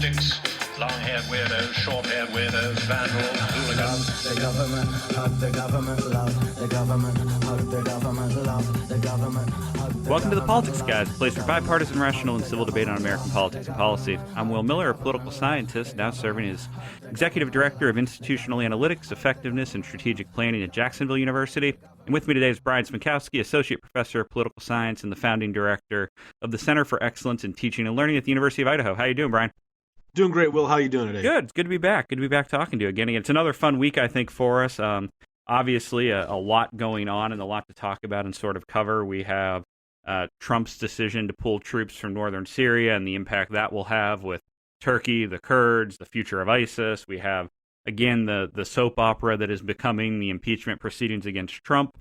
politics, long-haired weirdos, short-haired weirdos, vandals, hooligans. The government, hug the government, love the government, hug the government, love the government. Welcome to The Politics Guys, a place for bipartisan, rational, and civil debate on American politics and policy. I'm Will Miller, a political scientist, now serving as Executive Director of Institutional Analytics, Effectiveness, and Strategic Planning at Jacksonville University. And with me today is Brian Smikowski, Associate Professor of Political Science and the Founding Director of the Center for Excellence in Teaching and Learning at the University of Idaho. How you doing, Brian? Doing great, Will. How are you doing today? Good. It's good to be back. Good to be back talking to you again. It's another fun week, I think, for us. Obviously, a lot going on and a lot to talk about and sort of cover. We have Trump's decision to pull troops from northern Syria and the impact that will have with Turkey, the Kurds, the future of ISIS. We have, again, the soap opera that is becoming the impeachment proceedings against Trump.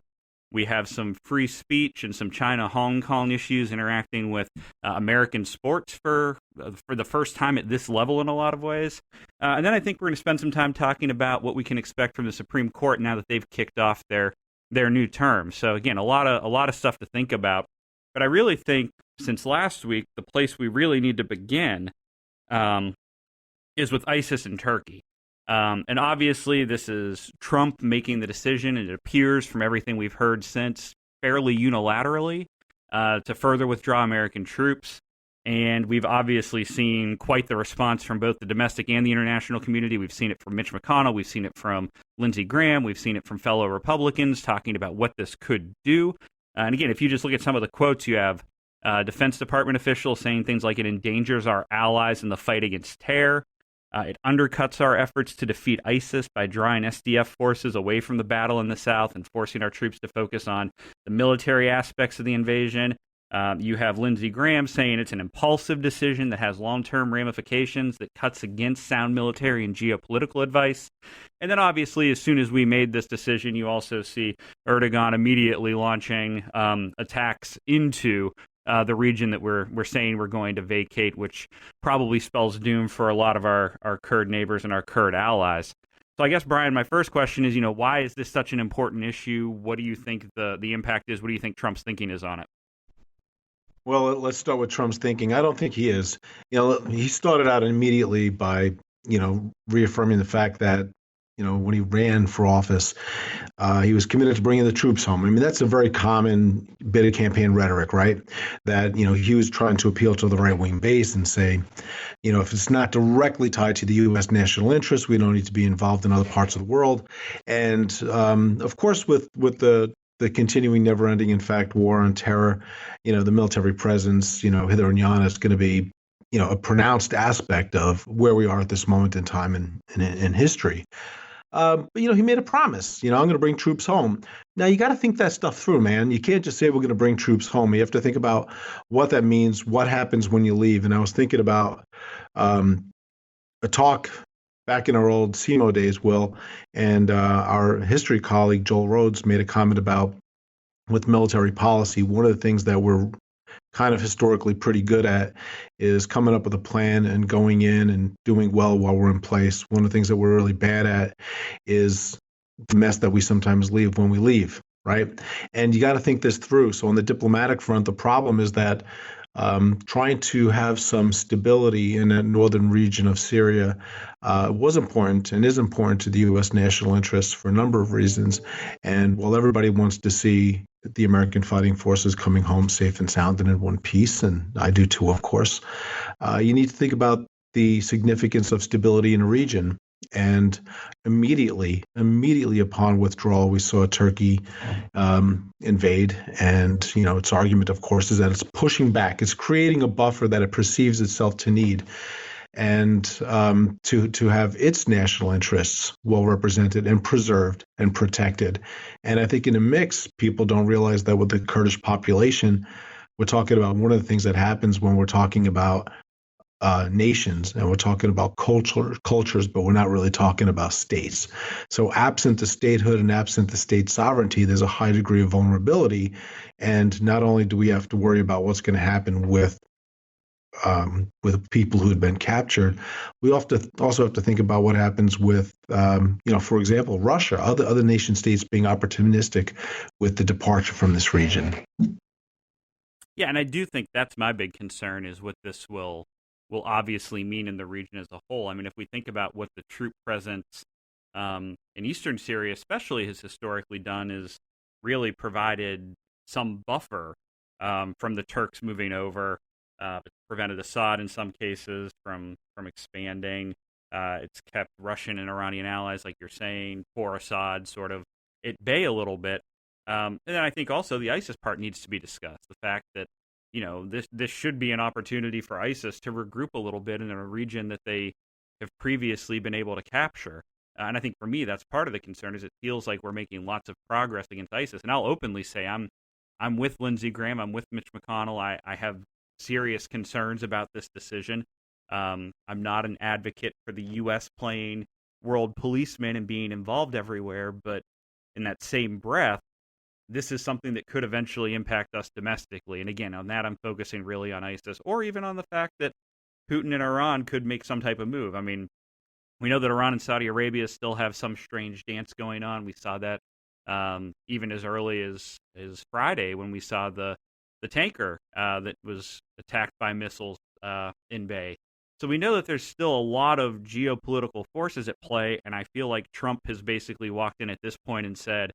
We have some free speech and some China-Hong Kong issues interacting with American sports for the first time at this level in a lot of ways. And then I think we're going to spend some time talking about what we can expect from the Supreme Court now that they've kicked off their new term. So again, a lot of stuff to think about. But I really think since last week, the place we really need to begin is with ISIS and Turkey. And obviously, this is Trump making the decision, and it appears from everything we've heard since, fairly unilaterally, to further withdraw American troops. And we've obviously seen quite the response from both the domestic and the international community. We've seen it from Mitch McConnell. We've seen it from Lindsey Graham. We've seen it from fellow Republicans talking about what this could do. And again, if you just look at some of the quotes, you have Defense Department officials saying things like it endangers our allies in the fight against terror. It undercuts our efforts to defeat ISIS by drawing SDF forces away from the battle in the south and forcing our troops to focus on the military aspects of the invasion. You have Lindsey Graham saying it's an impulsive decision that has long-term ramifications, that cuts against sound military and geopolitical advice. And then obviously, as soon as we made this decision, you also see Erdogan immediately launching attacks into the region that we're saying we're going to vacate, which probably spells doom for a lot of our Kurd neighbors and our Kurd allies. So I guess, Brian, my first question is, why is this such an important issue? What do you think the impact is? What do you think Trump's thinking is on it? Well, let's start with Trump's thinking. I don't think he is. He started out immediately by, reaffirming the fact that, when he ran for office, he was committed to bringing the troops home. I mean, that's a very common bit of campaign rhetoric, right? That, he was trying to appeal to the right-wing base and say, if it's not directly tied to the U.S. national interest, we don't need to be involved in other parts of the world. And, of course, with the continuing never-ending, in fact, war on terror, the military presence, hither and yon is going to be, a pronounced aspect of where we are at this moment in time in history. But, he made a promise, I'm going to bring troops home. Now, you got to think that stuff through, man. You can't just say we're going to bring troops home. You have to think about what that means, what happens when you leave. And I was thinking about a talk back in our old SEMO days, Will, and our history colleague, Joel Rhodes, made a comment about with military policy, one of the things that we're kind of historically pretty good at is coming up with a plan and going in and doing well while we're in place. One of the things that we're really bad at is the mess that we sometimes leave when we leave, right? And you got to think this through. So on the diplomatic front, the problem is that trying to have some stability in that northern region of Syria was important and is important to the U.S. national interests for a number of reasons. And while everybody wants to see the American fighting forces coming home safe and sound and in one piece, and I do too, of course, you need to think about the significance of stability in a region. And immediately upon withdrawal, we saw Turkey invade. And, its argument, of course, is that it's pushing back. It's creating a buffer that it perceives itself to need. And to have its national interests well represented and preserved and protected. And I think in a mix, people don't realize that with the Kurdish population, we're talking about one of the things that happens when we're talking about nations and we're talking about cultures, but we're not really talking about states. So absent the statehood and absent the state sovereignty, there's a high degree of vulnerability. And not only do we have to worry about what's going to happen with people who had been captured, we also have to think about what happens with, for example, Russia, other nation states being opportunistic with the departure from this region. Yeah, and I do think that's my big concern is what this will will obviously mean in the region as a whole. I mean, if we think about what the troop presence in eastern Syria especially has historically done, is really provided some buffer from the Turks moving over. It's prevented Assad in some cases from expanding. It's kept Russian and Iranian allies, like you're saying, poor Assad, sort of at bay a little bit. And then I think also the ISIS part needs to be discussed. The fact that, this should be an opportunity for ISIS to regroup a little bit in a region that they have previously been able to capture. And I think for me, that's part of the concern, is it feels like we're making lots of progress against ISIS. And I'll openly say I'm with Lindsey Graham. I'm with Mitch McConnell. I have serious concerns about this decision. I'm not an advocate for the U.S. playing world policeman and being involved everywhere, but in that same breath, this is something that could eventually impact us domestically. And again, on that, I'm focusing really on ISIS, or even on the fact that Putin and Iran could make some type of move. I mean, we know that Iran and Saudi Arabia still have some strange dance going on. We saw that even as early as Friday, when we saw the tanker that was attacked by missiles in Bay. So we know that there's still a lot of geopolitical forces at play, and I feel like Trump has basically walked in at this point and said,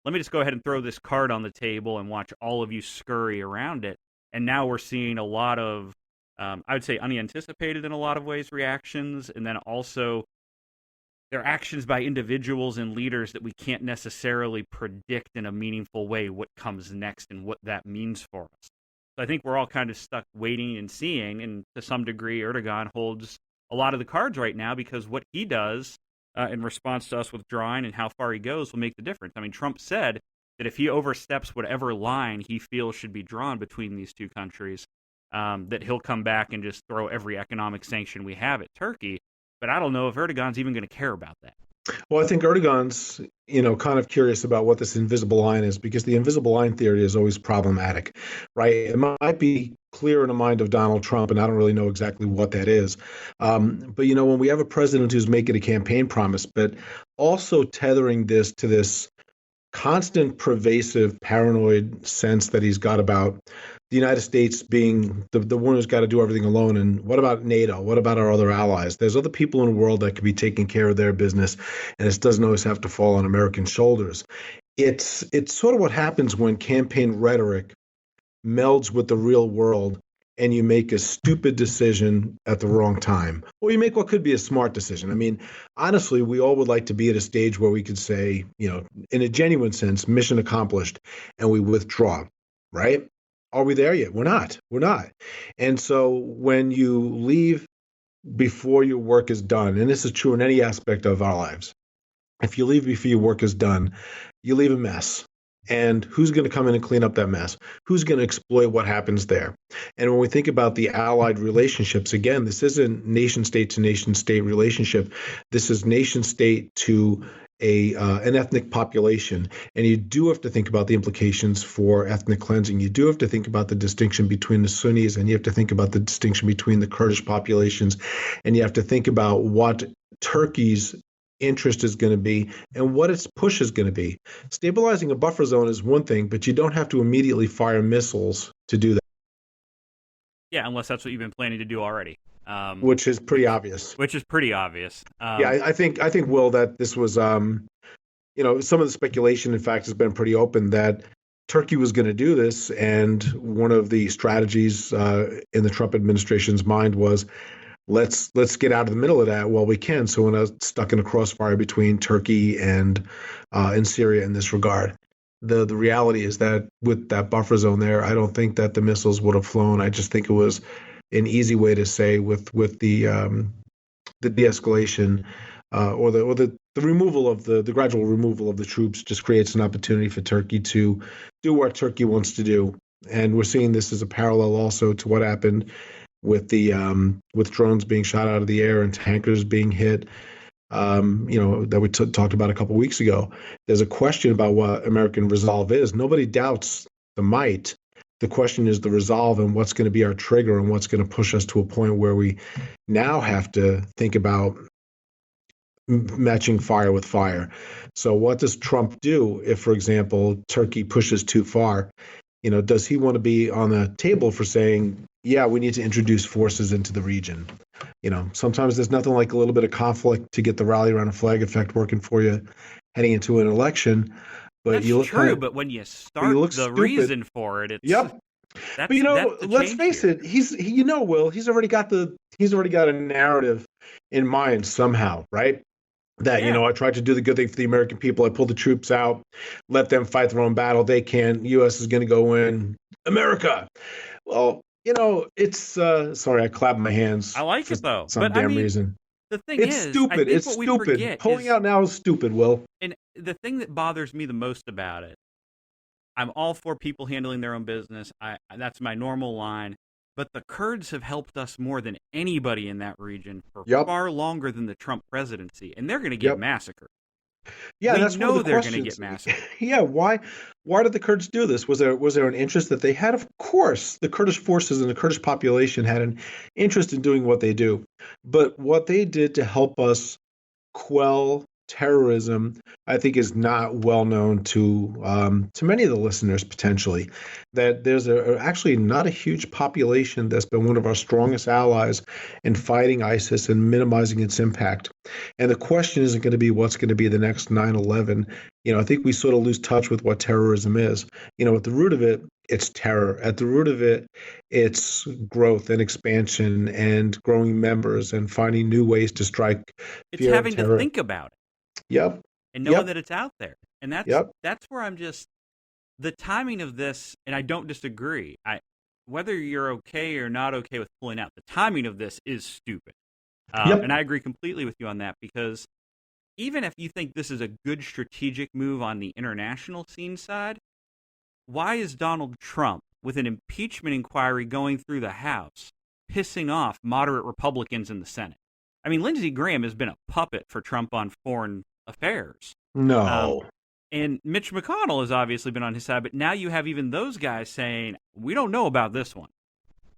let me just go ahead and throw this card on the table and watch all of you scurry around it. And now we're seeing a lot of, I would say, unanticipated in a lot of ways reactions, and then also their actions by individuals and leaders that we can't necessarily predict in a meaningful way what comes next and what that means for us. So I think we're all kind of stuck waiting and seeing, and to some degree, Erdogan holds a lot of the cards right now, because what he does in response to us withdrawing and how far he goes will make the difference. I mean, Trump said that if he oversteps whatever line he feels should be drawn between these two countries, that he'll come back and just throw every economic sanction we have at Turkey. But I don't know if Erdogan's even going to care about that. Well, I think Erdogan's, kind of curious about what this invisible line is, because the invisible line theory is always problematic, right? It might be clear in the mind of Donald Trump, and I don't really know exactly what that is. But, when we have a president who's making a campaign promise, but also tethering this to this constant, pervasive, paranoid sense that he's got about the United States being the one who's got to do everything alone. And what about NATO? What about our other allies? There's other people in the world that could be taking care of their business, and it doesn't always have to fall on American shoulders. It's sort of what happens when campaign rhetoric melds with the real world, and you make a stupid decision at the wrong time, or you make what could be a smart decision. I mean, honestly, we all would like to be at a stage where we could say, in a genuine sense, mission accomplished, and we withdraw, right? Are we there yet? We're not. And so when you leave before your work is done, and this is true in any aspect of our lives, if you leave before your work is done, you leave a mess. And who's going to come in and clean up that mess? Who's going to exploit what happens there? And when we think about the allied relationships, again, this isn't nation state to nation state relationship. This is nation state to an ethnic population. And you do have to think about the implications for ethnic cleansing. You do have to think about the distinction between the Sunnis, and you have to think about the distinction between the Kurdish populations. And you have to think about what Turkey's interest is going to be and what its push is going to be. Stabilizing a buffer zone is one thing, but you don't have to immediately fire missiles to do that. Yeah, unless that's what you've been planning to do already. Which is pretty obvious. Yeah, I think, Will, that this was, some of the speculation, in fact, has been pretty open that Turkey was going to do this. And one of the strategies in the Trump administration's mind was, let's get out of the middle of that while we can, so we're not stuck in a crossfire between Turkey and Syria in this regard. The reality is that with that buffer zone there, I don't think that the missiles would have flown. I just think it was an easy way to say with the de-escalation or the removal of the gradual removal of the troops just creates an opportunity for Turkey to do what Turkey wants to do. And we're seeing this as a parallel also to what happened with the with drones being shot out of the air and tankers being hit, that we talked about a couple of weeks ago. There's a question about what American resolve is. Nobody doubts the might. The question is the resolve and what's going to be our trigger and what's going to push us to a point where we now have to think about matching fire with fire. So what does Trump do if, for example, Turkey pushes too far? Does he want to be on the table for saying, yeah, we need to introduce forces into the region. Sometimes there's nothing like a little bit of conflict to get the rally around a flag effect working for you heading into an election. But That's you look true, kind of, but when you but you start look the stupid. reason for it, Yep. But that's the let's change face here. it, Will, he's already got a narrative in mind somehow, right? That, Yeah. I tried to do the good thing for the American people. I pulled the troops out, let them fight their own battle. They can. U.S. is going to go in. America. Well, it's sorry, I clapped my hands I like for it though. some But I damn mean, reason. the thing It's is, I stupid. think It's what we stupid. forget Pulling is, out now is stupid, Will. and the thing that bothers me the most about it, I'm all for people handling their own business. That's my normal line. But the Kurds have helped us more than anybody in that region for Yep. far longer than the Trump presidency, and they're going to get Yep. massacred. Yeah, We that's one of know the they're going to get questions. massacred. Yeah, why did the Kurds do this? Was there an interest that they had? Of course, the Kurdish forces and the Kurdish population had an interest in doing what they do. But what they did to help us quell terrorism, I think, is not well known to many of the listeners potentially. That there's actually not a huge population that's been one of our strongest allies in fighting ISIS and minimizing its impact. And the question isn't going to be what's going to be the next 9/11. I think we sort of lose touch with what terrorism is. At the root of it, it's terror. At the root of it, it's growth and expansion and growing members and finding new ways to strike It's fear and having to terror. think about it Yep. and knowing Yep. that it's out there. And Yep. that's where I'm just the timing of this, and I don't disagree. Whether you're okay or not okay with pulling out, the timing of this is stupid. Yep. And I agree completely with you on that, because even if you think this is a good strategic move on the international scene side, why is Donald Trump, with an impeachment inquiry going through the House, pissing off moderate Republicans in the Senate? I mean, Lindsey Graham has been a puppet for Trump on foreign affairs. No. And Mitch McConnell has obviously been on his side, but now you have even those guys saying, we don't know about this one.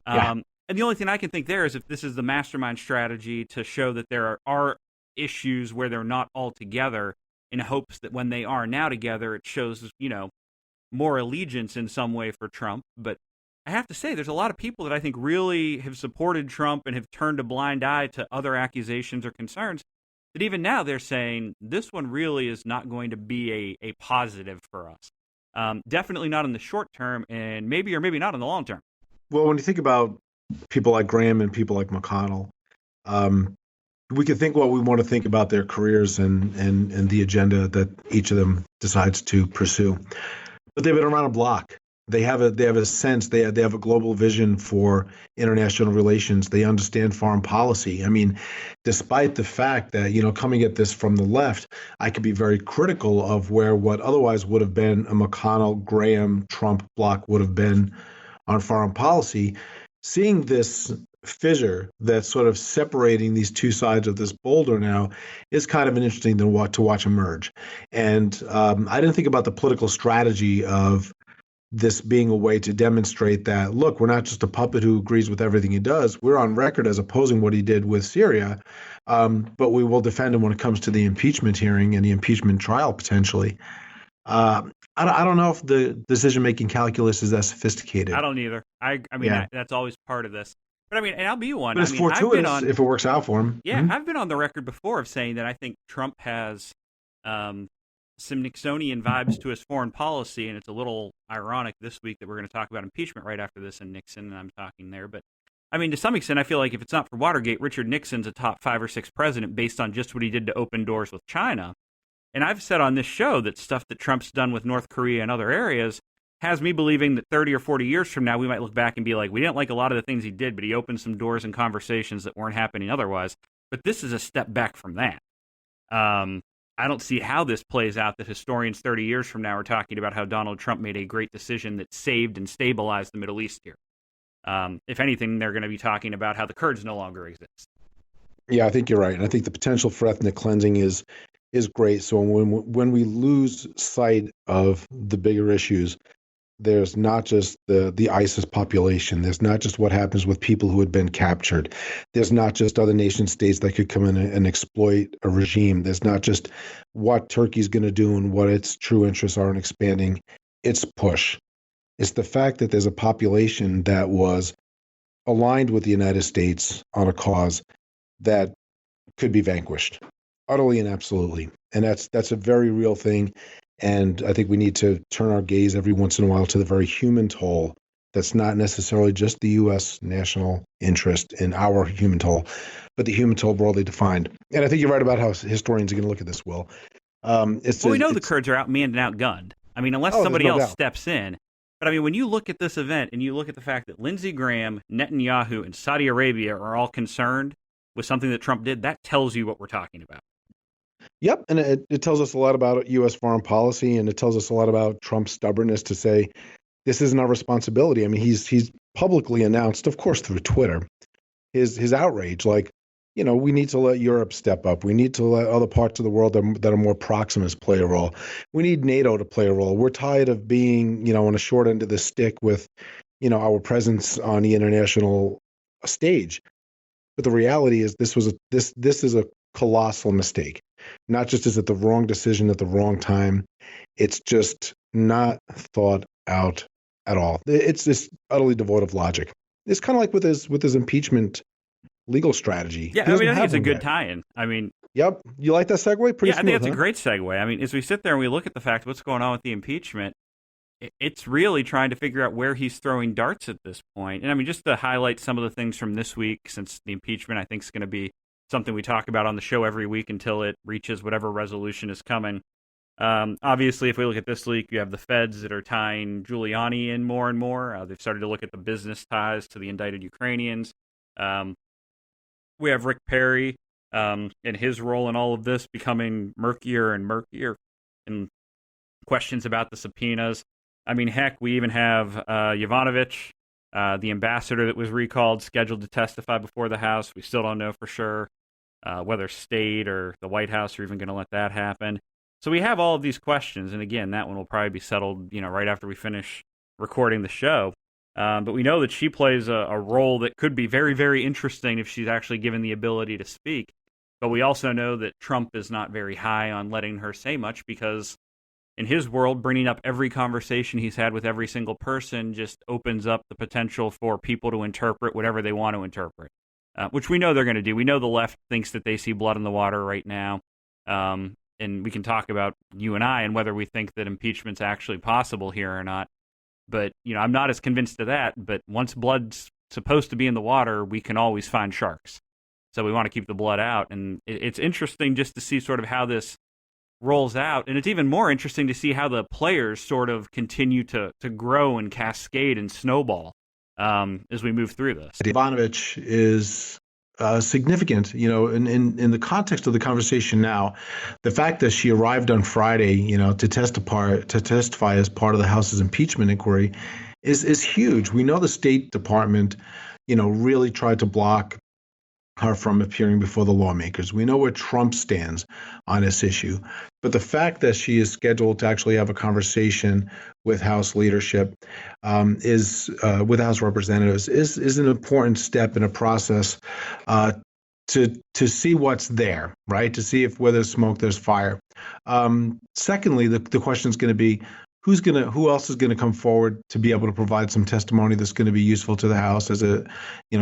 Yeah. And the only thing I can think there is if this is the mastermind strategy to show that there are issues where they're not all together, in hopes that when they are now together, it shows, more allegiance in some way for Trump. But I have to say, there's a lot of people that I think really have supported Trump and have turned a blind eye to other accusations or concerns, that even now they're saying this one really is not going to be a positive for us. Definitely not in the short term, and maybe or maybe not in the long term. Well, when you think about people like Graham and people like McConnell, we can think what we want to think about their careers and the agenda that each of them decides to pursue. But they've been around a block. They have a sense. They have a global vision for international relations. They understand foreign policy. I mean, despite the fact that coming at this from the left, I could be very critical of where what otherwise would have been a McConnell, Graham, Trump block would have been on foreign policy. Seeing this fissure that's sort of separating these two sides of this boulder now is kind of an interesting to watch emerge. And I didn't think about the political strategy of this being a way to demonstrate that, look, we're not just a puppet who agrees with everything he does. We're on record as opposing what he did with Syria, but we will defend him when it comes to the impeachment hearing and the impeachment trial potentially. I don't know if the decision-making calculus is that sophisticated. I don't either. I mean, Yeah. that's always part of this. But I mean, and I'll be one. But it's fortuitous if it works out for him. Yeah, Mhm. I've been on the record before of saying that I think Trump has some Nixonian vibes to his foreign policy, and it's a little ironic this week that we're going to talk about impeachment right after this and Nixon, and I'm talking there. But I mean, to some extent, I feel like if it's not for Watergate, Richard Nixon's a top 5 or 6 president based on just what he did to open doors with China. And I've said on this show that stuff that Trump's done with North Korea and other areas has me believing that 30 or 40 years from now, we might look back and be like, we didn't like a lot of the things he did, but he opened some doors and conversations that weren't happening otherwise. But this is a step back from that. I don't see how this plays out, that historians 30 years from now are talking about how Donald Trump made a great decision that saved and stabilized the Middle East here. If anything, they're going to be talking about how the Kurds no longer exist. Yeah, I think you're right. And I think the potential for ethnic cleansing is great. So when we lose sight of the bigger issues, there's not just the ISIS population. There's not just what happens with people who had been captured. There's not just other nation states that could come in and exploit a regime. There's not just what Turkey's going to do and what its true interests are in expanding its push. It's the fact that there's a population that was aligned with the United States on a cause that could be vanquished, utterly and absolutely. And that's a very real thing. And I think we need to turn our gaze every once in a while to the very human toll. That's not necessarily just the U.S. national interest in our human toll, but the human toll broadly defined. And I think you're right about how historians are going to look at this, Will. Well, we know the Kurds are outmanned and outgunned. I mean, unless somebody there's no else doubt. steps in. But I mean, when you look at this event and you look at the fact that Lindsey Graham, Netanyahu, and Saudi Arabia are all concerned with something that Trump did, that tells you what we're talking about. Yep, and it tells us a lot about U.S. foreign policy, and it tells us a lot about Trump's stubbornness to say this isn't our responsibility. I mean, he's publicly announced, of course, through Twitter, his outrage. Like, we need to let Europe step up. We need to let other parts of the world that are more Proximus play a role. We need NATO to play a role. We're tired of being, on a short end of the stick with, our presence on the international stage. But the reality is this is a colossal mistake. Not just is it the wrong decision at the wrong time, it's just not thought out at all. It's just utterly devoid of logic. It's kind of like with his impeachment legal strategy. Yeah, I mean, I think it's a good tie-in. I mean, yep. You like that segue? Pretty yeah, smooth, I think that's huh? a great segue. I mean, as we sit there and we look at the fact what's going on with the impeachment, it's really trying to figure out where he's throwing darts at this point. And I mean, just to highlight some of the things from this week, since the impeachment, I think, is going to be something we talk about on the show every week until it reaches whatever resolution is coming. Obviously, if we look at this week, you have the feds that are tying Giuliani in more and more. They've started to look at the business ties to the indicted Ukrainians. We have Rick Perry and his role in all of this becoming murkier and murkier, and questions about the subpoenas. I mean, heck, we even have Yovanovitch, the ambassador that was recalled, scheduled to testify before the House. We still don't know for sure whether state or the White House are even going to let that happen. So we have all of these questions, and again, that one will probably be settled, right after we finish recording the show. But we know that she plays a role that could be very, very interesting if she's actually given the ability to speak. But we also know that Trump is not very high on letting her say much because in his world, bringing up every conversation he's had with every single person just opens up the potential for people to interpret whatever they want to interpret, which we know they're going to do. We know the left thinks that they see blood in the water right now. And we can talk about you and I and whether we think that impeachment's actually possible here or not. But, I'm not as convinced of that. But once blood's supposed to be in the water, we can always find sharks. So we want to keep the blood out. And it's interesting just to see sort of how this rolls out. And it's even more interesting to see how the players sort of continue to grow and cascade and snowball as we move through this. Ivanovich is significant, in the context of the conversation now. The fact that she arrived on Friday, to testify as part of the House's impeachment inquiry is huge. We know the State Department, really tried to block her from appearing before the lawmakers. We know where Trump stands on this issue. But the fact that she is scheduled to actually have a conversation with House leadership, with House representatives, is an important step in a process to see what's there, right? To see if where there's smoke, there's fire. Secondly, the question is going to be, who else is going to come forward to be able to provide some testimony that's going to be useful to the House as it,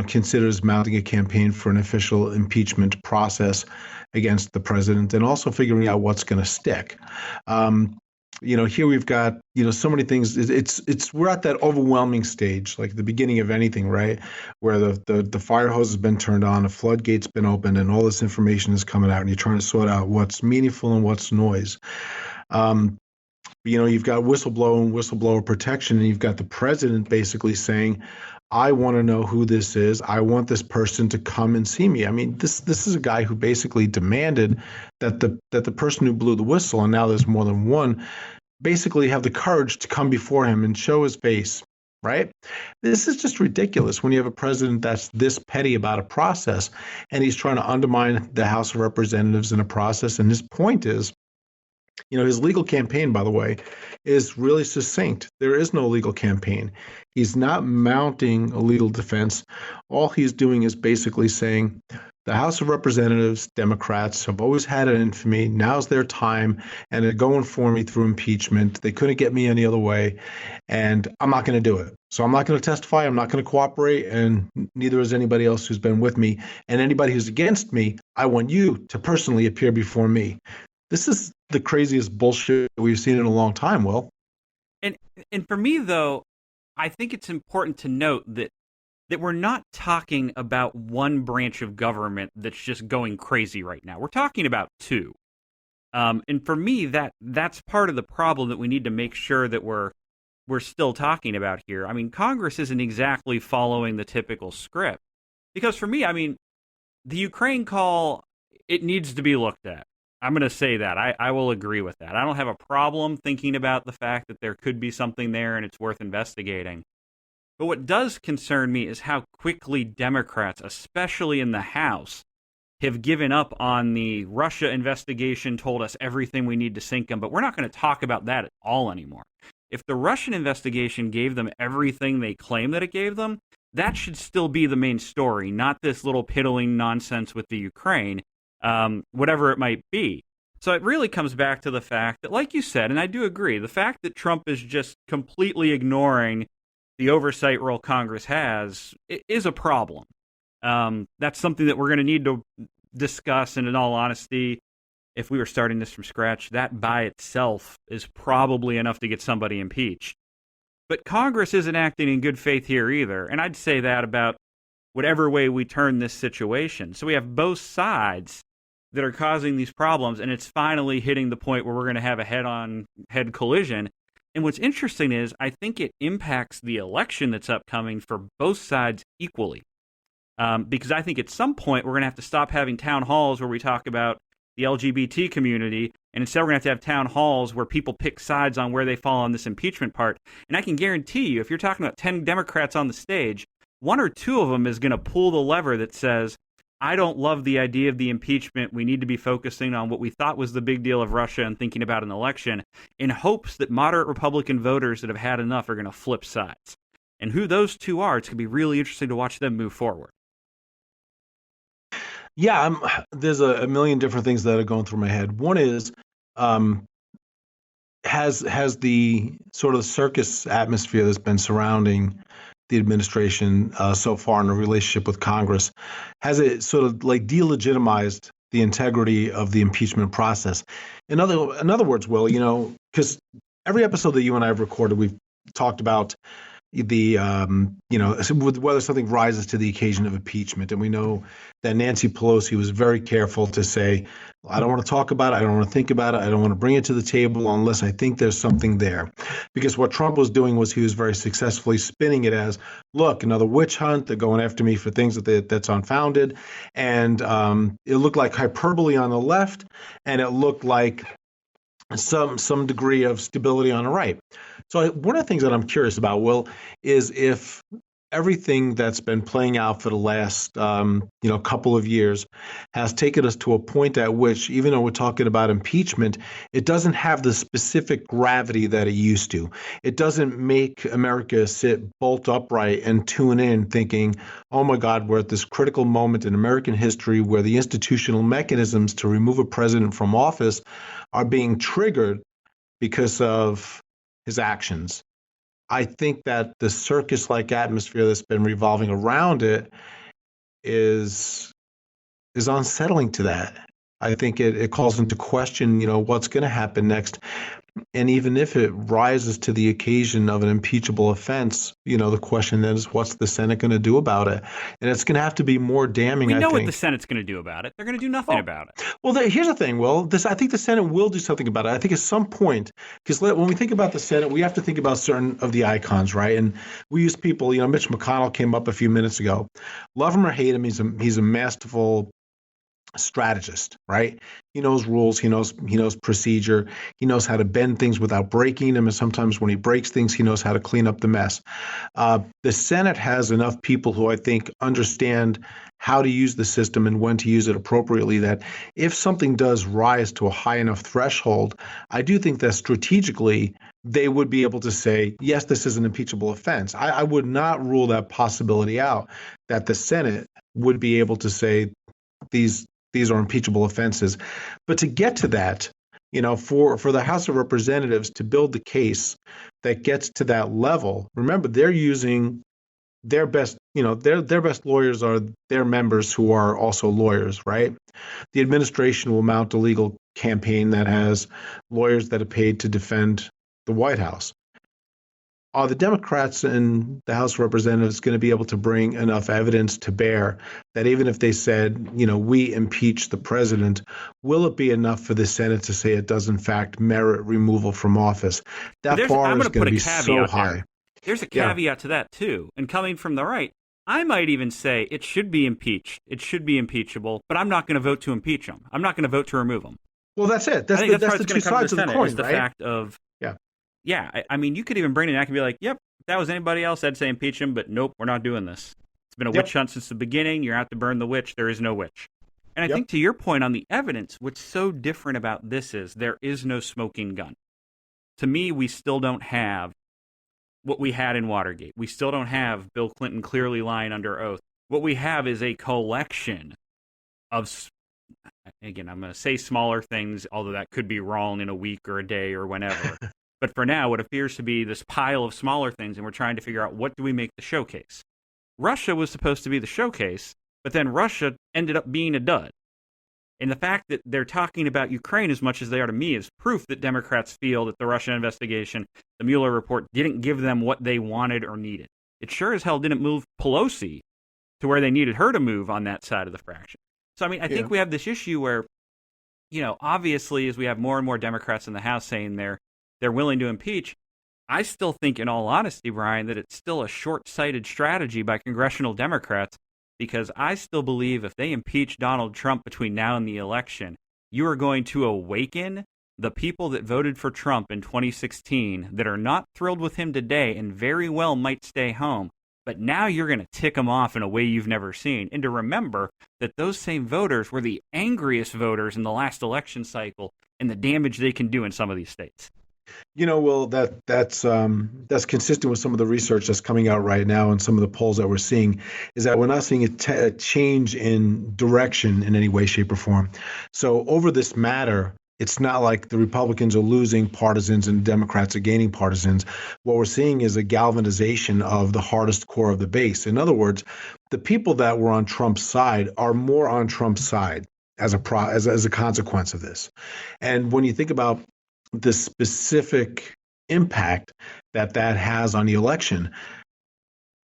considers mounting a campaign for an official impeachment process against the president, and also figuring out what's going to stick. Here we've got, so many things. We're at that overwhelming stage, like the beginning of anything, right? Where the fire hose has been turned on, the floodgate's been opened, and all this information is coming out, and you're trying to sort out what's meaningful and what's noise. You've got whistleblower protection, and you've got the president basically saying, I want to know who this is. I want this person to come and see me. I mean, this is a guy who basically demanded that the person who blew the whistle, and now there's more than one, basically have the courage to come before him and show his face, right? This is just ridiculous when you have a president that's this petty about a process, and he's trying to undermine the House of Representatives in a process. And his point is, his legal campaign, by the way, is really succinct. There is no legal campaign. He's not mounting a legal defense. All he's doing is basically saying, The House of Representatives, Democrats, have always had an infamy. Now's their time, and they're going for me through impeachment. They couldn't get me any other way, and I'm not going to do it. So I'm not going to testify. I'm not going to cooperate, and neither is anybody else who's been with me. And anybody who's against me, I want you to personally appear before me. This is the craziest bullshit we've seen in a long time, Will. And for me, though, I think it's important to note that we're not talking about one branch of government that's just going crazy right now. We're talking about two. And for me, that's part of the problem that we need to make sure that we're still talking about here. I mean, Congress isn't exactly following the typical script. Because for me, I mean, the Ukraine call, it needs to be looked at. I'm going to say that. I will agree with that. I don't have a problem thinking about the fact that there could be something there and it's worth investigating. But what does concern me is how quickly Democrats, especially in the House, have given up on the Russia investigation, told us everything we need to sink them, but we're not going to talk about that at all anymore. If the Russian investigation gave them everything they claim that it gave them, that should still be the main story, not this little piddling nonsense with the Ukraine, whatever it might be. So it really comes back to the fact that, like you said, and I do agree, the fact that Trump is just completely ignoring the oversight role Congress has is a problem. That's something that we're going to need to discuss, and in all honesty, if we were starting this from scratch, that by itself is probably enough to get somebody impeached. But Congress isn't acting in good faith here either, and I'd say that about whatever way we turn this situation. So we have both sides that are causing these problems, and it's finally hitting the point where we're going to have a head-on-head collision. And what's interesting is I think it impacts the election that's upcoming for both sides equally. Because I think at some point we're going to have to stop having town halls where we talk about the LGBT community, and instead we're going to have town halls where people pick sides on where they fall on this impeachment part. And I can guarantee you, if you're talking about 10 Democrats on the stage, one or two of them is going to pull the lever that says, I don't love the idea of the impeachment. We need to be focusing on what we thought was the big deal of Russia and thinking about an election, in hopes that moderate Republican voters that have had enough are going to flip sides. And who those two are, it's going to be really interesting to watch them move forward. Yeah, there's a million different things that are going through my head. One is, has the sort of circus atmosphere that's been surrounding the administration so far in a relationship with Congress, has it sort of like delegitimized the integrity of the impeachment process? In other words, Will, because every episode that you and I have recorded, we've talked about the whether something rises to the occasion of impeachment. And we know that Nancy Pelosi was very careful to say, I don't want to talk about it. I don't want to think about it. I don't want to bring it to the table unless I think there's something there. Because what Trump was doing was he was very successfully spinning it as, look, another witch hunt. They're going after me for things that's unfounded. And it looked like hyperbole on the left, and it looked like some degree of stability on the right. So one of the things that I'm curious about, Will, is if everything that's been playing out for the last couple of years has taken us to a point at which, even though we're talking about impeachment, it doesn't have the specific gravity that it used to. It doesn't make America sit bolt upright and tune in thinking, oh my God, we're at this critical moment in American history where the institutional mechanisms to remove a president from office are being triggered because of his actions. I think that the circus-like atmosphere that's been revolving around it is unsettling to that. I think it calls into question, what's going to happen next. And even if it rises to the occasion of an impeachable offense, the question then is, what's the Senate going to do about it? And it's going to have to be more damning, I think. We know what the Senate's going to do about it. They're going to do nothing about it. Well, here's the thing, Will. I think the Senate will do something about it. I think at some point, because when we think about the Senate, we have to think about certain of the icons, right? And we use people, Mitch McConnell came up a few minutes ago. Love him or hate him, he's a masterful strategist, right? He knows rules, he knows procedure, he knows how to bend things without breaking them, and sometimes when he breaks things, he knows how to clean up the mess. The Senate has enough people who I think understand how to use the system and when to use it appropriately, that if something does rise to a high enough threshold, I do think that strategically they would be able to say, yes, this is an impeachable offense. I would not rule that possibility out, that the Senate would be able to say, these are impeachable offenses. But to get to that, for the House of Representatives to build the case that gets to that level, remember they're using their best, their best lawyers are their members who are also lawyers, right? The administration will mount a legal campaign that has lawyers that are paid to defend the White House. Are the Democrats in the House of Representatives going to be able to bring enough evidence to bear that even if they said, we impeach the president, will it be enough for the Senate to say it does in fact merit removal from office? That bar is going to be so high. There's a caveat to that too. And coming from the right, I might even say it should be impeached. It should be impeachable, but I'm not going to vote to impeach him. I'm not going to vote to remove him. Well, that's it. That's the two sides of the coin, right? The fact of I mean, you could even bring it back and be like, yep, if that was anybody else, I'd say impeach him, but nope, we're not doing this. It's been a witch hunt since the beginning. You're out to burn the witch. There is no witch. And I think to your point on the evidence, what's so different about this is there is no smoking gun. To me, we still don't have what we had in Watergate. We still don't have Bill Clinton clearly lying under oath. What we have is a collection of, again, I'm going to say smaller things, although that could be wrong in a week or a day or whenever. But for now, what appears to be this pile of smaller things, and we're trying to figure out what do we make the showcase. Russia was supposed to be the showcase, but then Russia ended up being a dud. And the fact that they're talking about Ukraine as much as they are to me is proof that Democrats feel that the Russian investigation, the Mueller report, didn't give them what they wanted or needed. It sure as hell didn't move Pelosi to where they needed her to move on that side of the fraction. So, I mean, I think we have this issue where, obviously, as we have more and more Democrats in the House saying they're willing to impeach, I still think, in all honesty, Brian, that it's still a short-sighted strategy by congressional Democrats, because I still believe if they impeach Donald Trump between now and the election, you are going to awaken the people that voted for Trump in 2016 that are not thrilled with him today and very well might stay home. But now you're going to tick them off in a way you've never seen. And to remember that those same voters were the angriest voters in the last election cycle and the damage they can do in some of these states. Well, that's consistent with some of the research that's coming out right now, and some of the polls that we're seeing is that we're not seeing a change in direction in any way, shape, or form. So over this matter, it's not like the Republicans are losing partisans and Democrats are gaining partisans. What we're seeing is a galvanization of the hardest core of the base. In other words, the people that were on Trump's side are more on Trump's side as a consequence of this. And when you think about the specific impact that has on the election,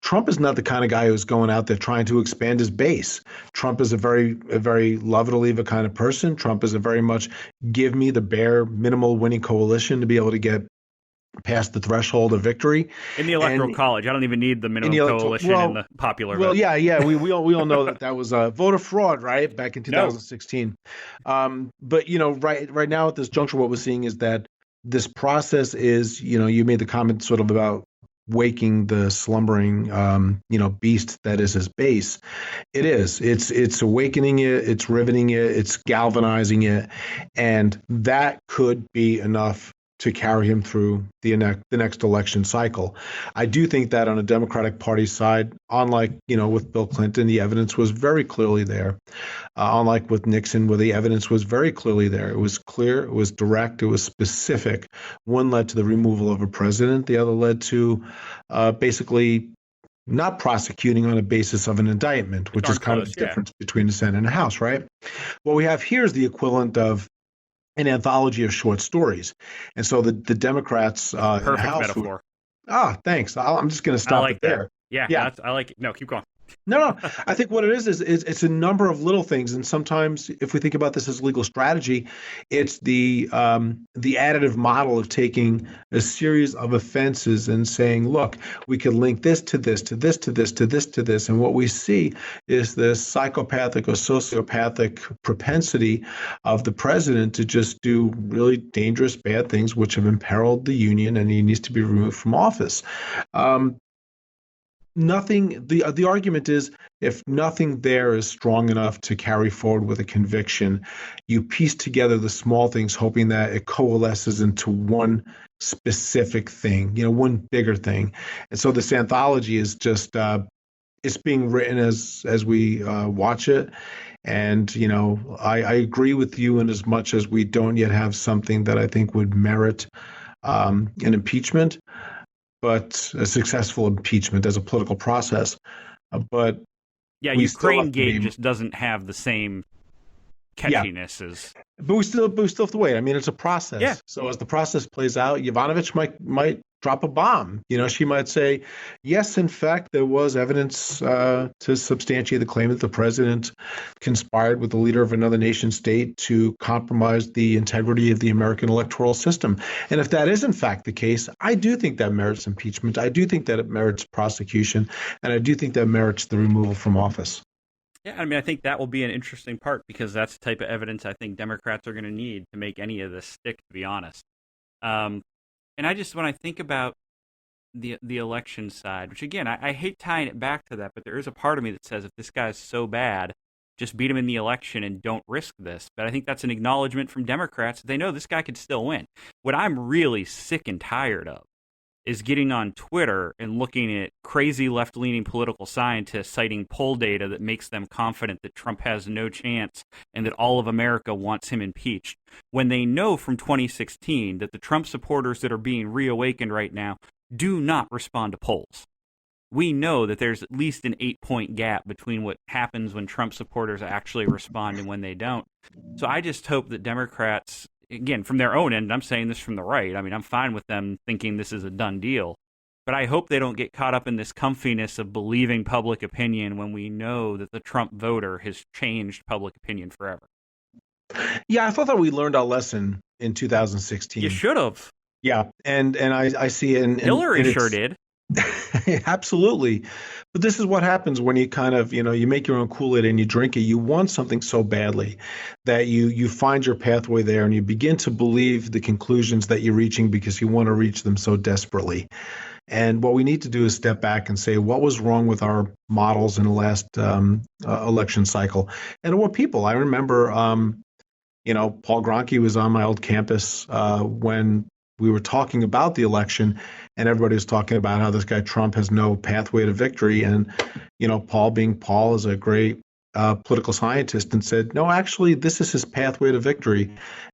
Trump is not the kind of guy who's going out there trying to expand his base. Trump is a very love it or leave it kind of person. Trump is a very much give me the bare minimal winning coalition to be able to get past the threshold of victory. In the Electoral College, I don't even need the minimum coalition in the popular vote. Well, yeah. We all know that was a voter fraud, right, back in 2016. No. But right now at this juncture, what we're seeing is that this process is, you made the comment sort of about waking the slumbering, beast that is his base. It is. It's awakening it. It's riveting it. It's galvanizing it, and that could be enough to carry him through the next election cycle. I do think that on a Democratic Party side, unlike with Bill Clinton, the evidence was very clearly there. Unlike with Nixon, where the evidence was very clearly there. It was clear, it was direct, it was specific. One led to the removal of a president. The other led to basically not prosecuting on a basis of an indictment, which is kind of the difference between the Senate and the House, right? What we have here is the equivalent of an anthology of short stories. And so the Democrats in the House metaphor. Thanks. I'm just going to stop it there. Yeah. I like it. No, keep going. No. I think what it is it's a number of little things, and sometimes if we think about this as legal strategy, it's the additive model of taking a series of offenses and saying, look, we could link this to this, to this, to this, to this, to this, and what we see is this psychopathic or sociopathic propensity of the president to just do really dangerous, bad things which have imperiled the union, and he needs to be removed from office. The argument is if nothing there is strong enough to carry forward with a conviction, you piece together the small things hoping that it coalesces into one specific thing, one bigger thing. And so this anthology is just it's being written as we watch it. And, I agree with you in as much as we don't yet have something that I think would merit an impeachment, but a successful impeachment as a political process. But Yeah, we still Ukraine have to Gate be, just doesn't have the same yeah, catchiness as. but we still have to wait. I mean, it's a Yeah, process. So as the process plays out, Yovanovitch might drop a bomb. She might say, yes, in fact, there was evidence to substantiate the claim that the president conspired with the leader of another nation state to compromise the integrity of the American electoral system. And if that is in fact the case, I do think that merits impeachment. I do think that it merits prosecution, and I do think that merits the removal from office. yeah. I mean, I think that will be an interesting part because that's the type of evidence I think Democrats are going to need to make any of this stick. To be honest, um, and when I think about the election side, which again, I hate tying it back to that, but there is a part of me that says if this guy's so bad, just beat him in the election and don't risk this. But I think that's an acknowledgement from Democrats that they know this guy could still win. What I'm really sick and tired of is getting on Twitter and looking at crazy left-leaning political scientists citing poll data that makes them confident that Trump has no chance and that all of America wants him impeached, when they know from 2016 that the Trump supporters that are being reawakened right now do not respond to polls. We know that there's at least an 8-point gap between what happens when Trump supporters actually respond and when they don't. So I just hope that Democrats, again, from their own end, I'm saying this from the right, I mean, I'm fine with them thinking this is a done deal, but I hope they don't get caught up in this comfiness of believing public opinion when we know that the Trump voter has changed public opinion forever. Yeah, I thought that we learned our lesson in 2016. You should have. Yeah, and I see it. Hillary sure did. Absolutely. But this is what happens when you kind of, you make your own Kool-Aid and you drink it. You want something so badly that you find your pathway there and you begin to believe the conclusions that you're reaching because you want to reach them so desperately. And what we need to do is step back and say, what was wrong with our models in the last election cycle? And what people, I remember, Paul Gronke was on my old campus when we were talking about the election, and everybody was talking about how this guy Trump has no pathway to victory. And, Paul, being Paul, is a great political scientist, and said, no, actually, this is his pathway to victory.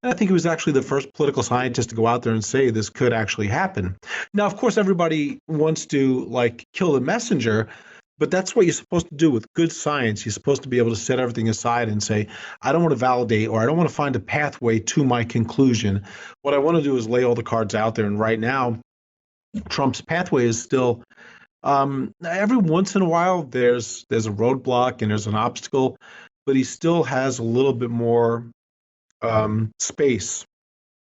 And I think he was actually the first political scientist to go out there and say this could actually happen. Now, of course, everybody wants to kill the messenger, but that's what you're supposed to do with good science. You're supposed to be able to set everything aside and say, I don't want to validate, or I don't want to find a pathway to my conclusion. What I want to do is lay all the cards out there. And right now, Trump's pathway is still, every once in a while, there's a roadblock and there's an obstacle, but he still has a little bit more space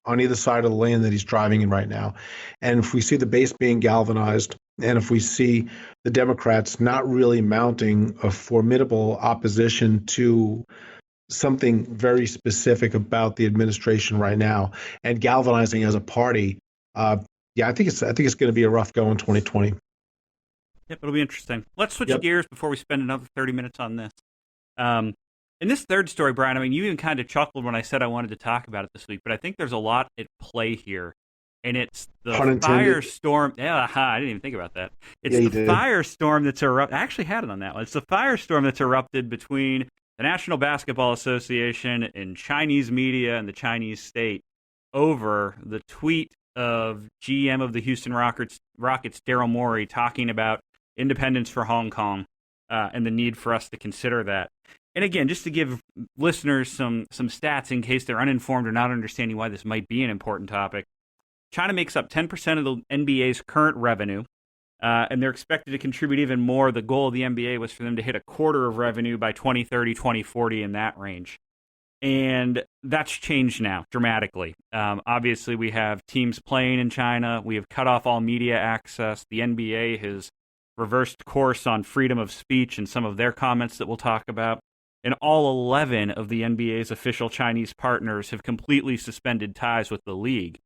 on either side of the lane that he's driving in right now. And if we see the base being galvanized, and if we see the Democrats not really mounting a formidable opposition to something very specific about the administration right now and galvanizing as a party, I think it's going to be a rough go in 2020. Yep, it'll be interesting. Let's switch Yep. gears before we spend another 30 minutes on this. In this third story, Brian, I mean, you even kind of chuckled when I said I wanted to talk about it this week, but I think there's a lot at play here. And it's the firestorm. Yeah, I didn't even think about that. It's the firestorm that's erupted. I actually had it on that one. It's the firestorm that's erupted between the National Basketball Association and Chinese media and the Chinese state over the tweet of GM of the Houston Rockets, Daryl Morey, talking about independence for Hong Kong and the need for us to consider that. And again, just to give listeners some stats in case they're uninformed or not understanding why this might be an important topic. China makes up 10% of the NBA's current revenue, and they're expected to contribute even more. The goal of the NBA was for them to hit a quarter of revenue by 2030, 2040, in that range. And that's changed now dramatically. Obviously, we have teams playing in China. We have cut off all media access. The NBA has reversed course on freedom of speech and some of their comments that we'll talk about. And all 11 of the NBA's official Chinese partners have completely suspended ties with the league.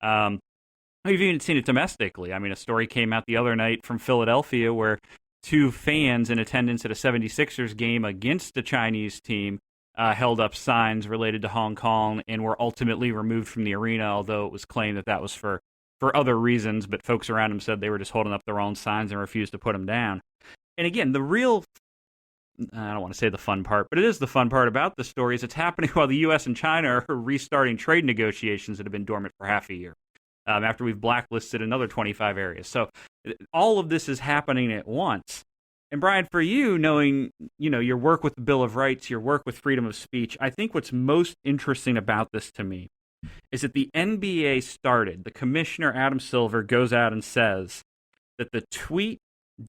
We've even seen it domestically. I mean, a story came out the other night from Philadelphia where two fans in attendance at a 76ers game against the Chinese team held up signs related to Hong Kong and were ultimately removed from the arena, although it was claimed that was for other reasons, but folks around them said they were just holding up their own signs and refused to put them down. And again, the real I don't want to say the fun part, but it is the fun part about the story, is it's happening while the U.S. and China are restarting trade negotiations that have been dormant for half a year, after we've blacklisted another 25 areas. So all of this is happening at once. And Brian, for you, knowing, your work with the Bill of Rights, your work with freedom of speech, I think what's most interesting about this to me is that the NBA started, the commissioner, Adam Silver, goes out and says that the tweet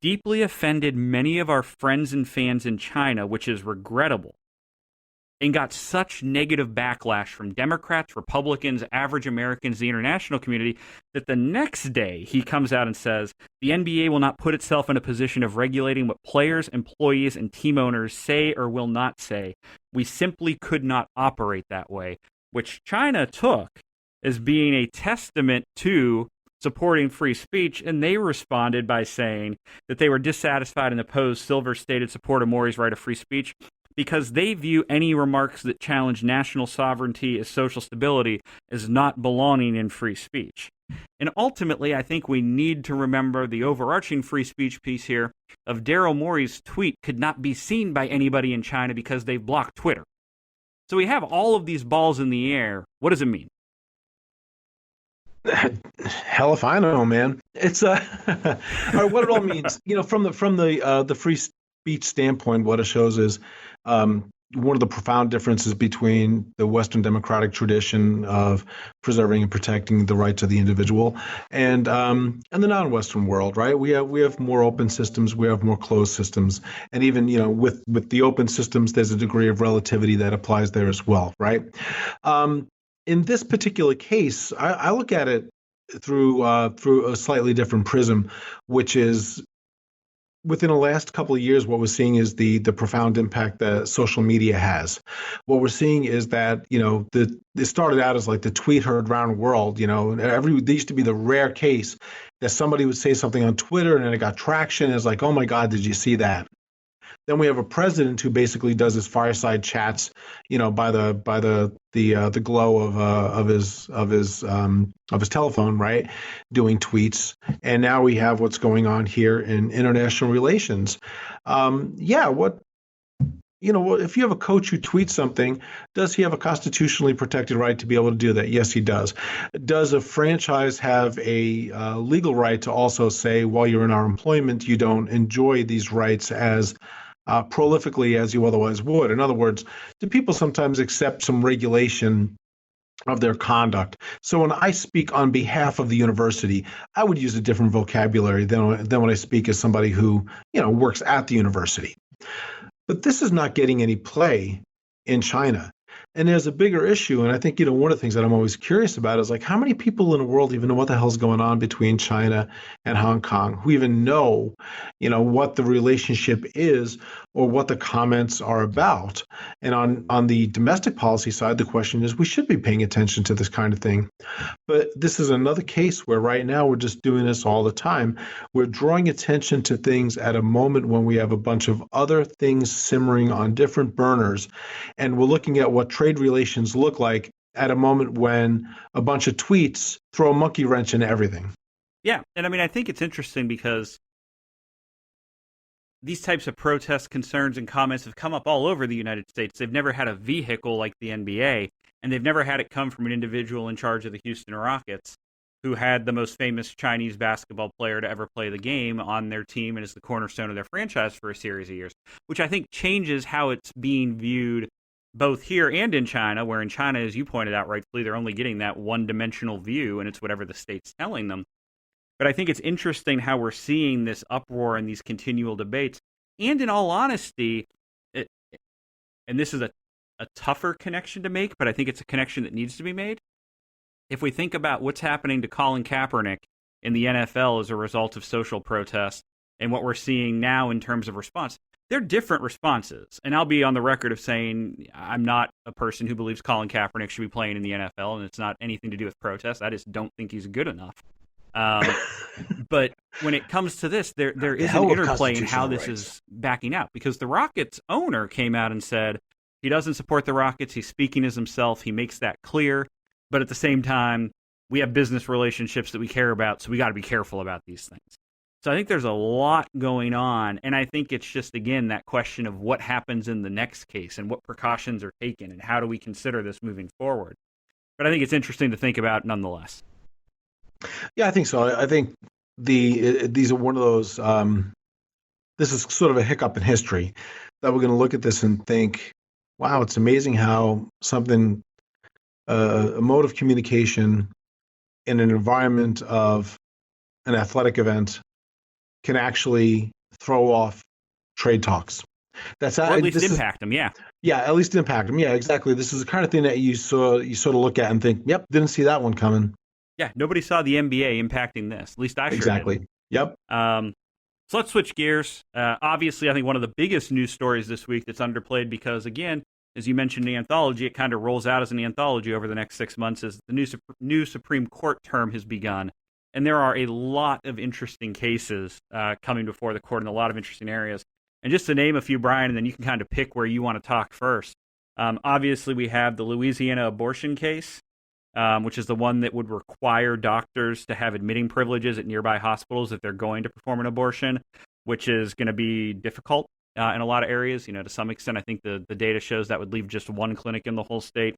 deeply offended many of our friends and fans in China, which is regrettable, and got such negative backlash from Democrats, Republicans, average Americans, the international community, that the next day he comes out and says the NBA will not put itself in a position of regulating what players, employees, and team owners say or will not say. We simply could not operate that way, which China took as being a testament to supporting free speech, and they responded by saying that they were dissatisfied and opposed Silver's stated support of Maury's right of free speech because they view any remarks that challenge national sovereignty as social stability as not belonging in free speech. And ultimately, I think we need to remember the overarching free speech piece here of Daryl Morey's tweet could not be seen by anybody in China because they've blocked Twitter. So we have all of these balls in the air. What does it mean? Hell if I know, man. It's all right, what it all means. From the free speech standpoint, what it shows is one of the profound differences between the Western democratic tradition of preserving and protecting the rights of the individual and the non-Western world, right? We have more open systems, we have more closed systems, and even with the open systems, there's a degree of relativity that applies there as well, right? In this particular case, I look at it through a slightly different prism, which is within the last couple of years, what we're seeing is the profound impact that social media has. What we're seeing is that it started out as like the tweet heard round the world. There used to be the rare case that somebody would say something on Twitter and then it got traction. It's like, oh my God, did you see that? Then we have a president who basically does his fireside chats, by the glow of his telephone, right, doing tweets. And now we have what's going on here in international relations. If you have a coach who tweets something, does he have a constitutionally protected right to be able to do that? Yes, he does. Does a franchise have a legal right to also say, while you're in our employment, you don't enjoy these rights as prolifically as you otherwise would? In other words, do people sometimes accept some regulation of their conduct? So when I speak on behalf of the university, I would use a different vocabulary than when I speak as somebody who, works at the university. But this is not getting any play in China. And there's a bigger issue. And I think, one of the things that I'm always curious about is like, how many people in the world even know what the hell's going on between China and Hong Kong, who even know, what the relationship is or what the comments are about. And on the domestic policy side, the question is we should be paying attention to this kind of thing. But this is another case where right now we're just doing this all the time. We're drawing attention to things at a moment when we have a bunch of other things simmering on different burners. And we're looking at what trade relations look like at a moment when a bunch of tweets throw a monkey wrench into everything. Yeah, and I think it's interesting because these types of protests, concerns, and comments have come up all over the United States. They've never had a vehicle like the NBA, and they've never had it come from an individual in charge of the Houston Rockets who had the most famous Chinese basketball player to ever play the game on their team and is the cornerstone of their franchise for a series of years, which I think changes how it's being viewed both here and in China, where in China, as you pointed out rightfully, they're only getting that one-dimensional view, and it's whatever the state's telling them. But I think it's interesting how we're seeing this uproar and these continual debates. And in all honesty, and this is a tougher connection to make, but I think it's a connection that needs to be made. If we think about what's happening to Colin Kaepernick in the NFL as a result of social protests and what we're seeing now in terms of response, they're different responses. And I'll be on the record of saying I'm not a person who believes Colin Kaepernick should be playing in the NFL, and it's not anything to do with protests. I just don't think he's good enough. But when it comes to this, there is an interplay in how this is backing out, because the Rockets owner came out and said he doesn't support the Rockets. He's speaking as himself. He makes that clear. But at the same time, we have business relationships that we care about, so we got to be careful about these things. So I think there's a lot going on, and I think it's just, again, that question of what happens in the next case and what precautions are taken and how do we consider this moving forward. But I think it's interesting to think about nonetheless. Yeah, I think so. I think these are one of those. This is sort of a hiccup in history that we're going to look at this and think, wow, it's amazing how something, a mode of communication in an environment of an athletic event can actually throw off trade talks. Or at least impact them, yeah. Yeah, at least impact them. Yeah, exactly. This is the kind of thing that you sort of look at and think, yep, didn't see that one coming. Yeah, nobody saw the NBA impacting this. At least I sure Exactly. did. Yep. So let's switch gears. Obviously, I think one of the biggest news stories this week that's underplayed because, again, as you mentioned, the anthology, it kind of rolls out as an anthology over the next 6 months as the new Supreme Court term has begun. And there are a lot of interesting cases coming before the court in a lot of interesting areas. And just to name a few, Brian, and then you can kind of pick where you want to talk first. Obviously, we have the Louisiana abortion case, which is the one that would require doctors to have admitting privileges at nearby hospitals if they're going to perform an abortion, which is going to be difficult in a lot of areas. To some extent, I think the data shows that would leave just one clinic in the whole state.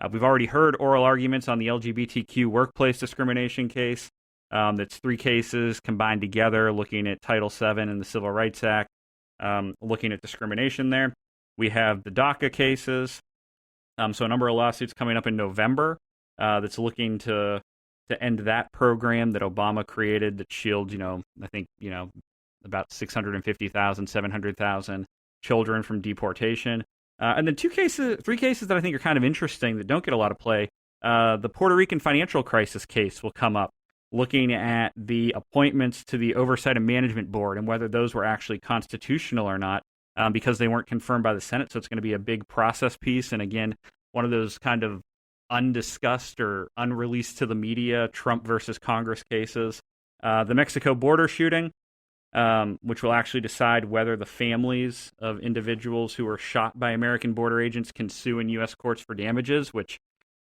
We've already heard oral arguments on the LGBTQ workplace discrimination case. That's 3 cases combined together, looking at Title VII and the Civil Rights Act, looking at discrimination there. We have the DACA cases, so a number of lawsuits coming up in November that's looking to end that program that Obama created that shields, I think, about 650,000, 700,000 children from deportation. And then 3 cases that I think are kind of interesting that don't get a lot of play. The Puerto Rican financial crisis case will come up, looking at the appointments to the Oversight and Management Board and whether those were actually constitutional or not, because they weren't confirmed by the Senate. So it's going to be a big process piece. And again, one of those kind of undiscussed or unreleased to the media Trump versus Congress cases. The Mexico border shooting, which will actually decide whether the families of individuals who were shot by American border agents can sue in U.S. courts for damages, which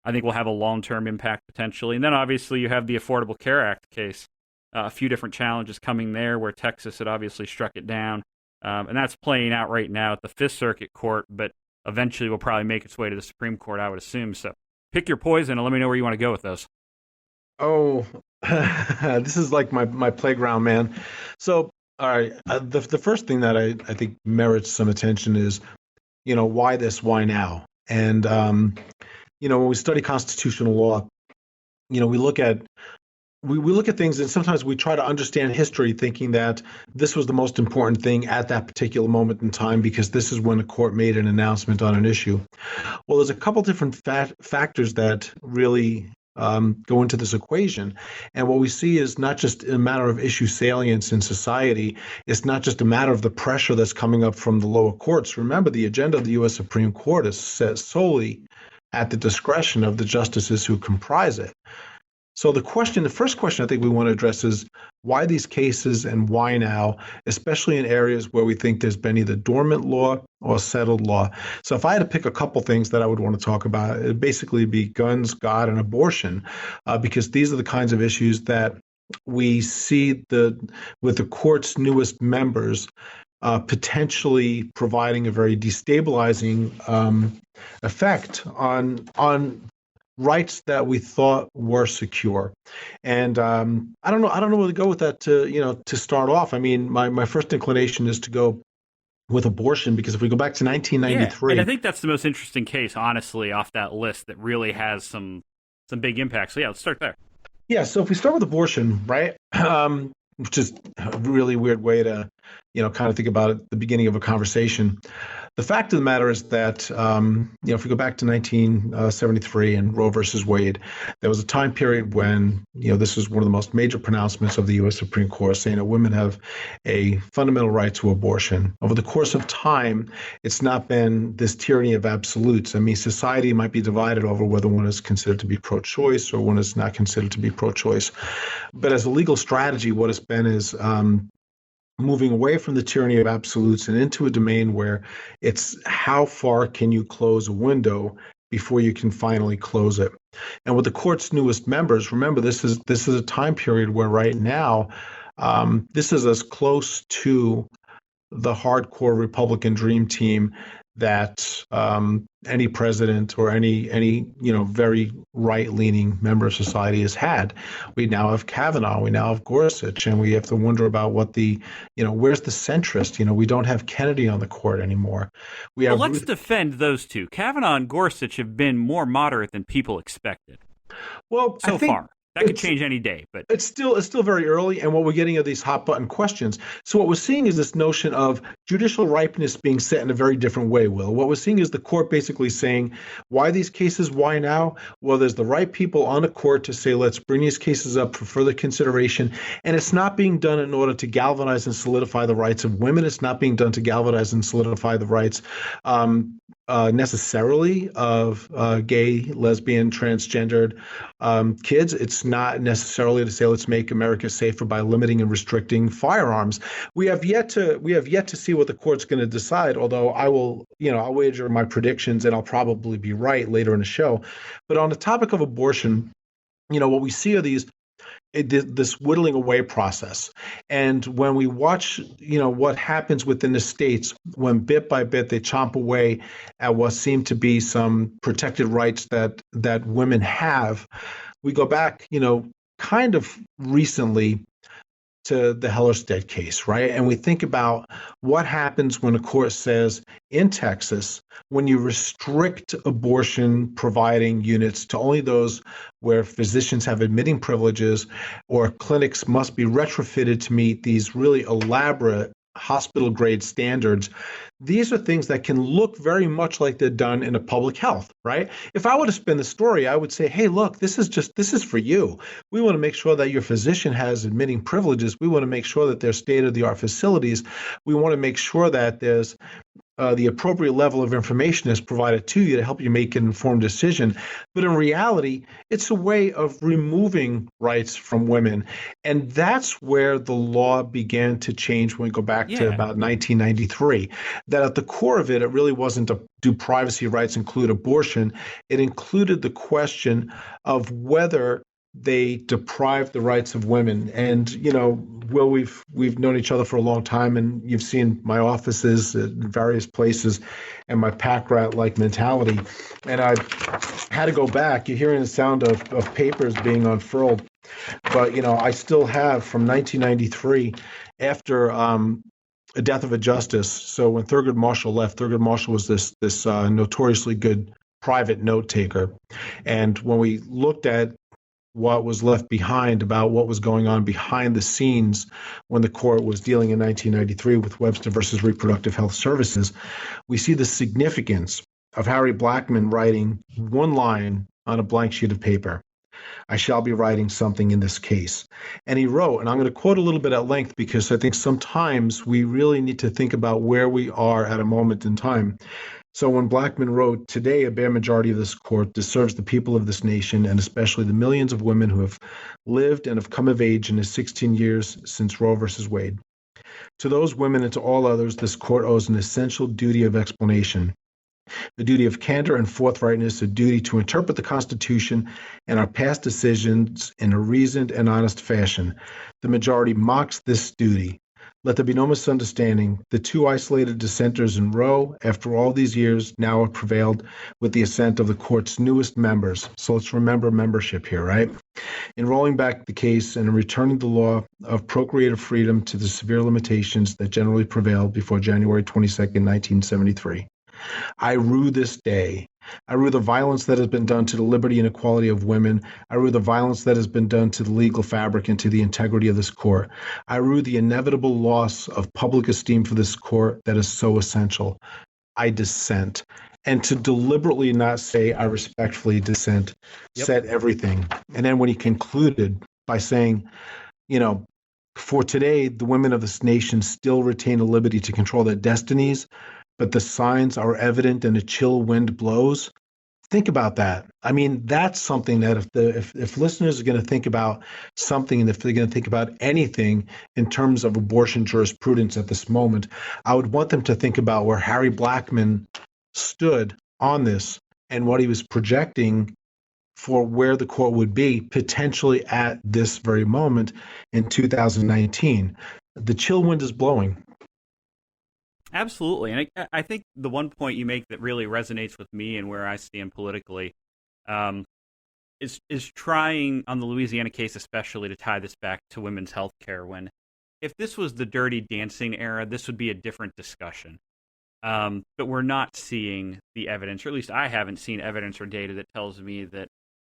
I think will have a long-term impact potentially. And then obviously you have the Affordable Care Act case, a few different challenges coming there where Texas had obviously struck it down. And that's playing out right now at the Fifth Circuit Court, but eventually will probably make its way to the Supreme Court, I would assume. So pick your poison and let me know where you want to go with those. Oh, this is like my playground, man. So, all right, the first thing that I think merits some attention is, why this, why now? And, when we study constitutional law, we look at we look at things and sometimes we try to understand history thinking that this was the most important thing at that particular moment in time because this is when a court made an announcement on an issue. Well, there's a couple different factors that really go into this equation. And what we see is not just a matter of issue salience in society. It's not just a matter of the pressure that's coming up from the lower courts. Remember, the agenda of the U.S. Supreme Court is set solely at the discretion of the justices who comprise it. So the first question I think we want to address is why these cases and why now, especially in areas where we think there's been either dormant law or settled law. So if I had to pick a couple things that I would want to talk about, it'd basically be guns, God, and abortion, because these are the kinds of issues that we see with the court's newest members potentially providing a very destabilizing effect on rights that we thought were secure. And I don't know where to go with that to start off. I mean, my first inclination is to go with abortion, because if we go back to 1993. Yeah, and I think that's the most interesting case, honestly, off that list that really has some big impact. So yeah, let's start there. Yeah, so if we start with abortion, right, which is a really weird way to, kind of think about it at the beginning of a conversation. The fact of the matter is that, if we go back to 1973 and Roe versus Wade, there was a time period when, this was one of the most major pronouncements of the U.S. Supreme Court saying that women have a fundamental right to abortion. Over the course of time, it's not been this tyranny of absolutes. I mean, society might be divided over whether one is considered to be pro-choice or one is not considered to be pro-choice. But as a legal strategy, what it's been is moving away from the tyranny of absolutes and into a domain where it's how far can you close a window before you can finally close it. And with the court's newest members, remember, this is a time period where right now This is as close to the hardcore Republican dream team that any president or any very right-leaning member of society has had. We now have Kavanaugh, we now have Gorsuch, and we have to wonder about where's the centrist? We don't have Kennedy on the court anymore. Well, let's defend those two. Kavanaugh and Gorsuch have been more moderate than people expected. Well, so far. That could change any day, but it's still very early, and what we're getting are these hot button questions. So what we're seeing is this notion of judicial ripeness being set in a very different way, Will. What we're seeing is the court basically saying, why these cases, why now? Well, there's the right people on the court to say, let's bring these cases up for further consideration, and it's not being done in order to galvanize and solidify the rights of women. It's not being done to galvanize and solidify the rights necessarily of gay, lesbian, transgendered kids. It's not necessarily to say let's make America safer by limiting and restricting firearms. We have yet to see what the court's going to decide. Although I'll wager my predictions, and I'll probably be right later in the show. But on the topic of abortion, what we see are this whittling away process. And when we watch, what happens within the states, when bit by bit they chomp away at what seem to be some protected rights that women have, we go back, kind of recently to the Hellerstedt case, right? And we think about what happens when a court says in Texas, when you restrict abortion providing units to only those where physicians have admitting privileges, or clinics must be retrofitted to meet these really elaborate hospital grade standards. These are things that can look very much like they're done in a public health, right? If I were to spin the story, I would say, hey, look, this is for you. We want to make sure that your physician has admitting privileges. We want to make sure that there's state-of-the-art facilities. We want to make sure that there's the appropriate level of information is provided to you to help you make an informed decision. But in reality, it's a way of removing rights from women. And that's where the law began to change when we go back to about 1993. That at the core of it, it really wasn't do privacy rights include abortion? It included the question of whether they deprive the rights of women. And, Will, we've known each other for a long time, and you've seen my offices at various places and my pack rat-like mentality. And I had to go back. You're hearing the sound of papers being unfurled. But, I still have from 1993, after a death of a justice. So when Thurgood Marshall left, Thurgood Marshall was this notoriously good private note taker. And when we looked at what was left behind about what was going on behind the scenes when the court was dealing in 1993 with Webster versus Reproductive Health Services, we see the significance of Harry Blackmun writing one line on a blank sheet of paper. I shall be writing something in this case. And he wrote, and I'm going to quote a little bit at length because I think sometimes we really need to think about where we are at a moment in time. So when Blackmun wrote, today a bare majority of this court deserves the people of this nation, and especially the millions of women who have lived and have come of age in the 16 years since Roe versus Wade. To those women and to all others, this court owes an essential duty of explanation, a duty of candor and forthrightness, a duty to interpret the Constitution and our past decisions in a reasoned and honest fashion. The majority mocks this duty. Let there be no misunderstanding. The two isolated dissenters in Roe, after all these years, now have prevailed with the assent of the court's newest members. So let's remember membership here, right? In rolling back the case and in returning the law of procreative freedom to the severe limitations that generally prevailed before January 22nd, 1973. I rue this day. I rue the violence that has been done to the liberty and equality of women. I rue the violence that has been done to the legal fabric and to the integrity of this court. I rue the inevitable loss of public esteem for this court that is so essential. I dissent. And to deliberately not say I respectfully dissent said everything. And then when he concluded by saying, for today, the women of this nation still retain the liberty to control their destinies, but the signs are evident and a chill wind blows. Think about that. I mean, that's something that if listeners are going to think about something, and if they're going to think about anything in terms of abortion jurisprudence at this moment, I would want them to think about where Harry Blackmun stood on this and what he was projecting for where the court would be potentially at this very moment in 2019. The chill wind is blowing. Absolutely. And I think the one point you make that really resonates with me and where I stand politically is trying, on the Louisiana case especially, to tie this back to women's health care, when if this was the Dirty Dancing era, this would be a different discussion. But we're not seeing the evidence, or at least I haven't seen evidence or data that tells me that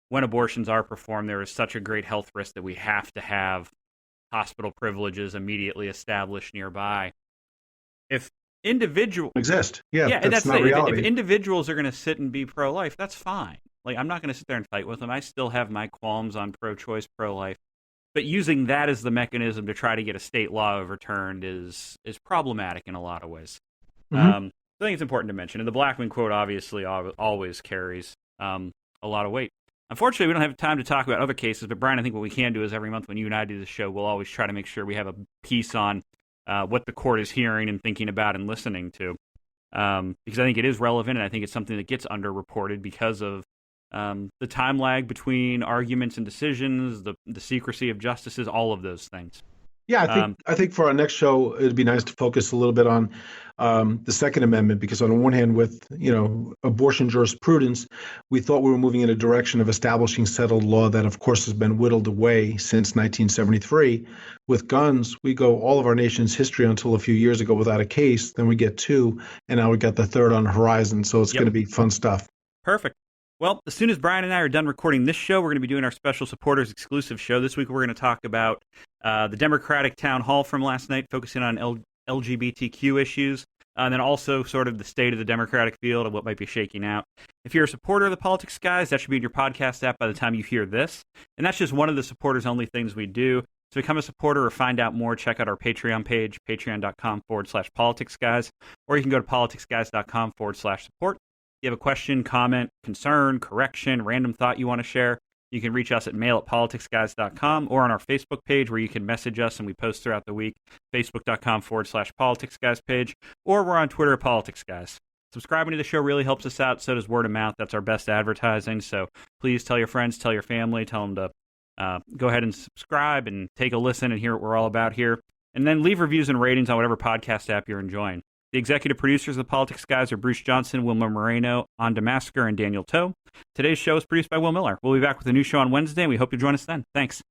when abortions are performed, there is such a great health risk that we have to have hospital privileges immediately established nearby. If individual exist, yeah, and that's not reality. If individuals are going to sit and be pro-life, that's fine. Like, I'm not going to sit there and fight with them. I still have my qualms on pro-choice, pro-life. But using that as the mechanism to try to get a state law overturned is problematic in a lot of ways. I think it's important to mention. And the Blackman quote obviously always carries a lot of weight. Unfortunately, we don't have time to talk about other cases, but Brian, I think what we can do is every month when you and I do the show, we'll always try to make sure we have a piece on what the court is hearing and thinking about and listening to. Because I think it is relevant, and I think it's something that gets underreported because of the time lag between arguments and decisions, the secrecy of justices, all of those things. Yeah, I think for our next show, it'd be nice to focus a little bit on the Second Amendment, because on the one hand, with abortion jurisprudence, we thought we were moving in a direction of establishing settled law that, of course, has been whittled away since 1973. With guns, we go all of our nation's history until a few years ago without a case. Then we get two, and now we got the third on the horizon. So it's going to be fun stuff. Perfect. Well, as soon as Brian and I are done recording this show, we're going to be doing our special supporters exclusive show. This week, we're going to talk about the Democratic town hall from last night, focusing on LGBTQ issues, and then also sort of the state of the Democratic field and what might be shaking out. If you're a supporter of the Politics Guys, that should be in your podcast app by the time you hear this. And that's just one of the supporters-only things we do. To become a supporter or find out more, check out our Patreon page, patreon.com/politicsguys, or you can go to politicsguys.com/support. If you have a question, comment, concern, correction, random thought you want to share, you can reach us at mail@politicsguys.com or on our Facebook page where you can message us and we post throughout the week, facebook.com/politicsguys page, or we're on Twitter at politicsguys. Subscribing to the show really helps us out. So does word of mouth. That's our best advertising. So please tell your friends, tell your family, tell them to go ahead and subscribe and take a listen and hear what we're all about here. And then leave reviews and ratings on whatever podcast app you're enjoying. The executive producers of the Politics Guys are Bruce Johnson, Wilmer Moreno, An Damasker, and Daniel Toe. Today's show is produced by Will Miller. We'll be back with a new show on Wednesday, and we hope you join us then. Thanks.